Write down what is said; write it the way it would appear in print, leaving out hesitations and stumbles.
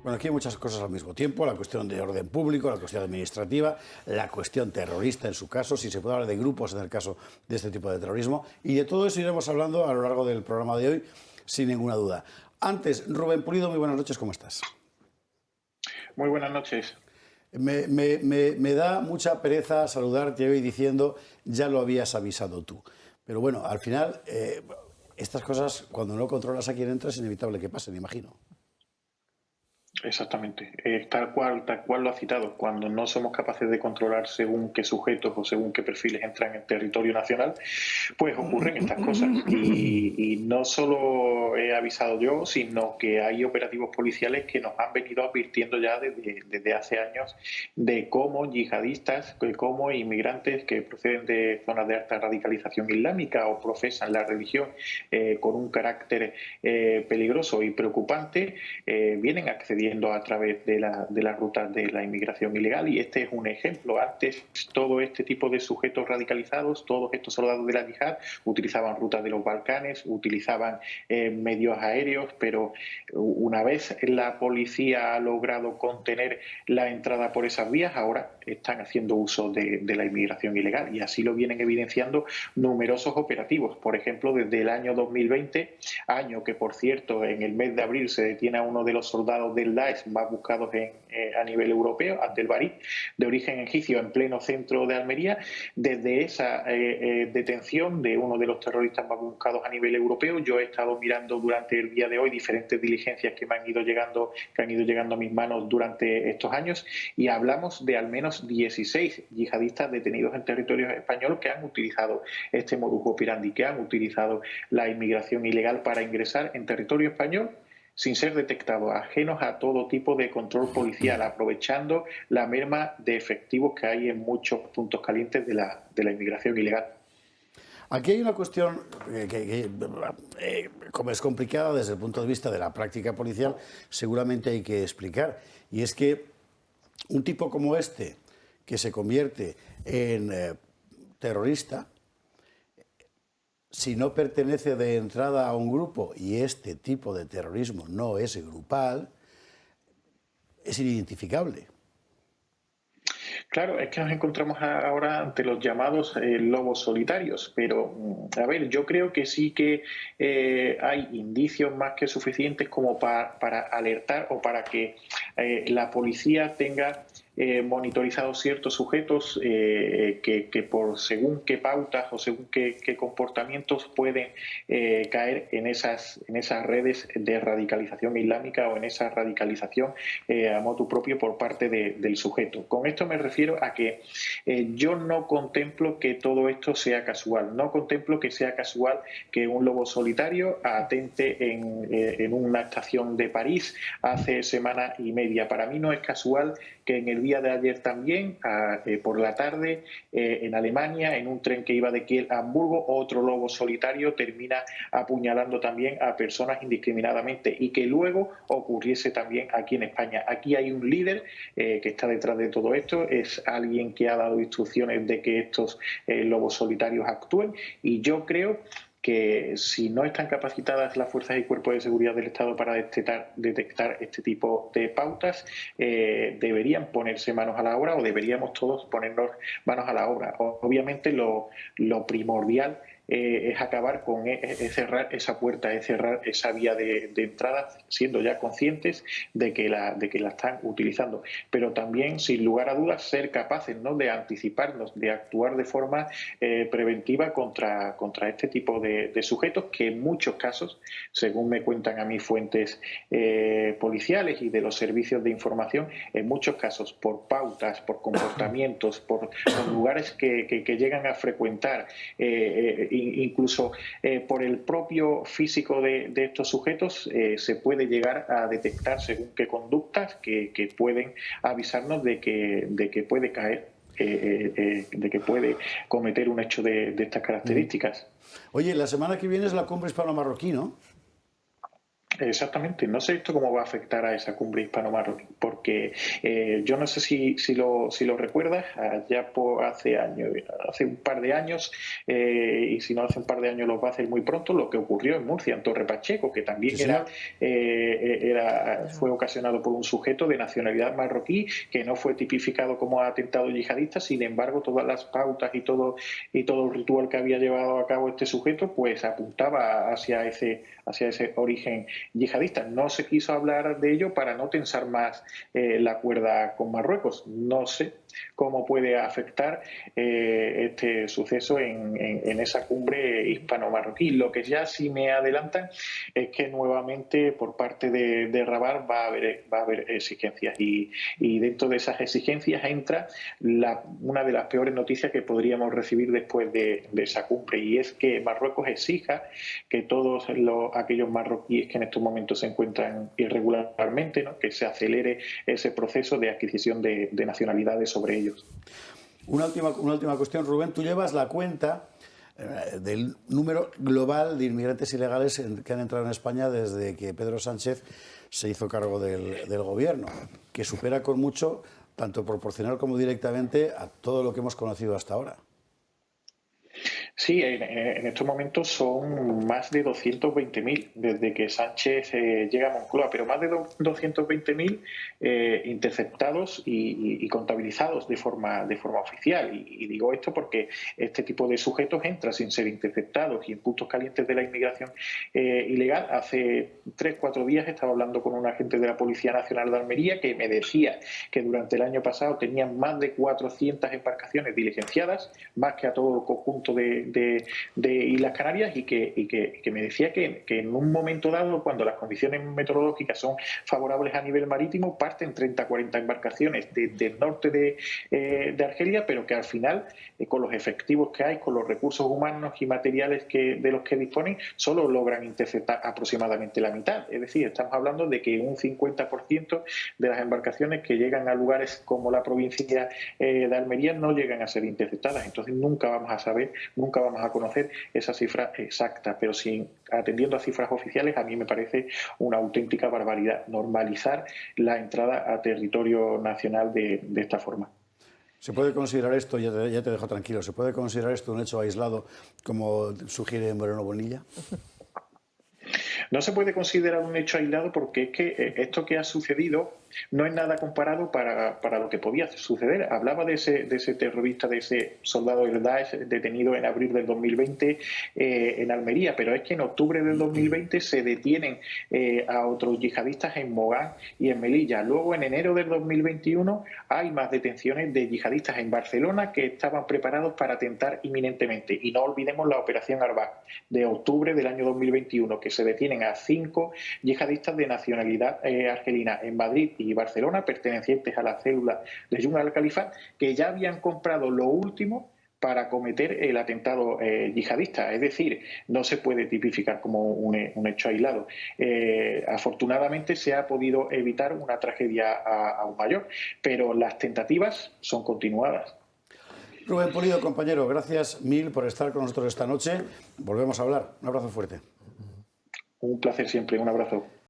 Bueno, aquí hay muchas cosas al mismo tiempo, la cuestión de orden público, la cuestión administrativa, la cuestión terrorista en su caso, si se puede hablar de grupos en el caso de este tipo de terrorismo, y de todo eso iremos hablando a lo largo del programa de hoy, sin ninguna duda. Antes, Rubén Pulido, muy buenas noches, ¿cómo estás? Muy buenas noches. Me da mucha pereza saludarte hoy diciendo, ya lo habías avisado tú. Pero bueno, al final, estas cosas, cuando no controlas a quién entra, es inevitable que pasen, imagino. Exactamente, tal cual lo ha citado. Cuando no somos capaces de controlar según qué sujetos o según qué perfiles entran en territorio nacional, pues ocurren estas cosas. Y no solo he avisado yo, sino que hay operativos policiales que nos han venido advirtiendo ya desde hace años de cómo yihadistas, de cómo inmigrantes que proceden de zonas de alta radicalización islámica o profesan la religión con un carácter peligroso y preocupante, vienen accediendo a través de las rutas de la inmigración ilegal, y este es un ejemplo. Antes, todo este tipo de sujetos radicalizados, todos estos soldados de la yihad, utilizaban rutas de los Balcanes, utilizaban medios aéreos, pero una vez la policía ha logrado contener la entrada por esas vías, ahora están haciendo uso de la inmigración ilegal, y así lo vienen evidenciando numerosos operativos. Por ejemplo, desde el año 2020, año que, por cierto, en el mes de abril se detiene a uno de los soldados del Daesh más buscados a nivel europeo, Abdelbarit, de origen egipcio, en pleno centro de Almería. Desde esa detención de uno de los terroristas más buscados a nivel europeo, yo he estado mirando durante el día de hoy diferentes diligencias que han ido llegando a mis manos durante estos años, y hablamos de al menos 16 yihadistas detenidos en territorio español que han utilizado este modus operandi, que han utilizado la inmigración ilegal para ingresar en territorio español sin ser detectados, ajenos a todo tipo de control policial, aprovechando la merma de efectivos que hay en muchos puntos calientes de la inmigración ilegal. Aquí hay una cuestión como es complicada desde el punto de vista de la práctica policial, seguramente hay que explicar. Y es que un tipo como este, que se convierte en terrorista, si no pertenece de entrada a un grupo, y este tipo de terrorismo no es grupal, es inidentificable. Claro, es que nos encontramos ahora ante los llamados lobos solitarios, pero a ver, yo creo que sí que hay indicios más que suficientes como para alertar o para que la policía tenga monitorizados ciertos sujetos que por según qué pautas o según qué comportamientos pueden caer en esas redes de radicalización islámica o en esa radicalización a motu propio por parte del sujeto. Con esto me refiero a que yo no contemplo que todo esto sea casual, no contemplo que sea casual que un lobo solitario atente en una estación de París hace semana y media. Para mí no es casual que en el día de ayer también, por la tarde, en Alemania, en un tren que iba de Kiel a Hamburgo, otro lobo solitario termina apuñalando también a personas indiscriminadamente, y que luego ocurriese también aquí en España. Aquí hay un líder que está detrás de todo esto, es alguien que ha dado instrucciones de que estos lobos solitarios actúen, y yo creo que si no están capacitadas las fuerzas y cuerpos de seguridad del Estado para detectar este tipo de pautas, deberían ponerse manos a la obra, o deberíamos todos ponernos manos a la obra. Obviamente lo primordial es acabar con es cerrar esa puerta, es cerrar esa vía de entrada, siendo ya conscientes de que la están utilizando, pero también, sin lugar a dudas, ser capaces, ¿no?, de anticiparnos, de actuar de forma preventiva contra este tipo de sujetos, que en muchos casos, según me cuentan a mí fuentes policiales y de los servicios de información, en muchos casos por pautas, por comportamientos, por lugares que llegan a frecuentar, incluso por el propio físico de estos sujetos, se puede llegar a detectar según qué conductas que pueden avisarnos de que puede caer, de que puede cometer un hecho de estas características. Oye, la semana que viene es la cumbre hispano-marroquí, ¿no? Exactamente, no sé esto cómo va a afectar a esa cumbre hispano-marroquí, porque yo no sé si lo recuerdas, hace años, hace un par de años, y si no hace un par de años lo va a hacer muy pronto, lo que ocurrió en Murcia, en Torre Pacheco, que Sí, también señor. fue ocasionado por un sujeto de nacionalidad marroquí que no fue tipificado como atentado yihadista, sin embargo, todas las pautas y todo el ritual que había llevado a cabo este sujeto, pues apuntaba hacia ese origen yihadista. No se quiso hablar de ello para no tensar más la cuerda con Marruecos. No sé cómo puede afectar este suceso en esa cumbre hispano-marroquí. Lo que ya sí me adelantan es que nuevamente por parte de Rabat va a haber exigencias y dentro de esas exigencias entra una de las peores noticias que podríamos recibir después de esa cumbre, y es que Marruecos exija que todos aquellos marroquíes que en estos momentos se encuentran irregularmente, ¿no?, que se acelere ese proceso de adquisición de nacionalidades sobre ellos. Una última cuestión, Rubén. Tú llevas la cuenta del número global de inmigrantes ilegales que han entrado en España desde que Pedro Sánchez se hizo cargo del gobierno, que supera con mucho, tanto proporcional como directamente, a todo lo que hemos conocido hasta ahora. Sí, en estos momentos son más de 220.000 desde que Sánchez llega a Moncloa, pero más de 220.000 interceptados y contabilizados de forma oficial. Y digo esto porque este tipo de sujetos entra sin ser interceptados, y en puntos calientes de la inmigración ilegal. Hace 3 o 4 días estaba hablando con un agente de la Policía Nacional de Almería que me decía que durante el año pasado tenían más de 400 embarcaciones diligenciadas, más que a todo el conjunto de Islas Canarias, y que me decía que en un momento dado, cuando las condiciones meteorológicas son favorables a nivel marítimo, parten 30 o 40 embarcaciones del norte de Argelia, pero que al final, con los efectivos que hay, con los recursos humanos y materiales de los que disponen, solo logran interceptar aproximadamente la mitad. Es decir, estamos hablando de que un 50% de las embarcaciones que llegan a lugares como la provincia de Almería no llegan a ser interceptadas. Entonces nunca vamos a saber, nunca vamos a conocer esa cifra exacta, pero sin atendiendo a cifras oficiales, a mí me parece una auténtica barbaridad normalizar la entrada a territorio nacional de esta forma. ¿Se puede considerar esto, ya te dejo tranquilo, se puede considerar esto un hecho aislado, como sugiere Moreno Bonilla? No se puede considerar un hecho aislado porque es que esto que ha sucedido no es nada comparado para lo que podía suceder. Hablaba de ese terrorista, de ese soldado del Daesh detenido en abril del 2020 en Almería, pero es que en octubre del 2020 se detienen a otros yihadistas en Mogán y en Melilla. Luego, en enero del 2021, hay más detenciones de yihadistas en Barcelona que estaban preparados para atentar inminentemente. Y no olvidemos la operación Arbat de octubre del año 2021, que se detienen a 5 yihadistas de nacionalidad argelina en Madrid y Barcelona, pertenecientes a la célula de Yunus al-Khalifa, que ya habían comprado lo último para cometer el atentado yihadista. Es decir, no se puede tipificar como un hecho aislado. Afortunadamente se ha podido evitar una tragedia aún mayor, pero las tentativas son continuadas. Rubén Pulido, compañero, gracias mil por estar con nosotros esta noche. Volvemos a hablar. Un abrazo fuerte. Un placer siempre, un abrazo.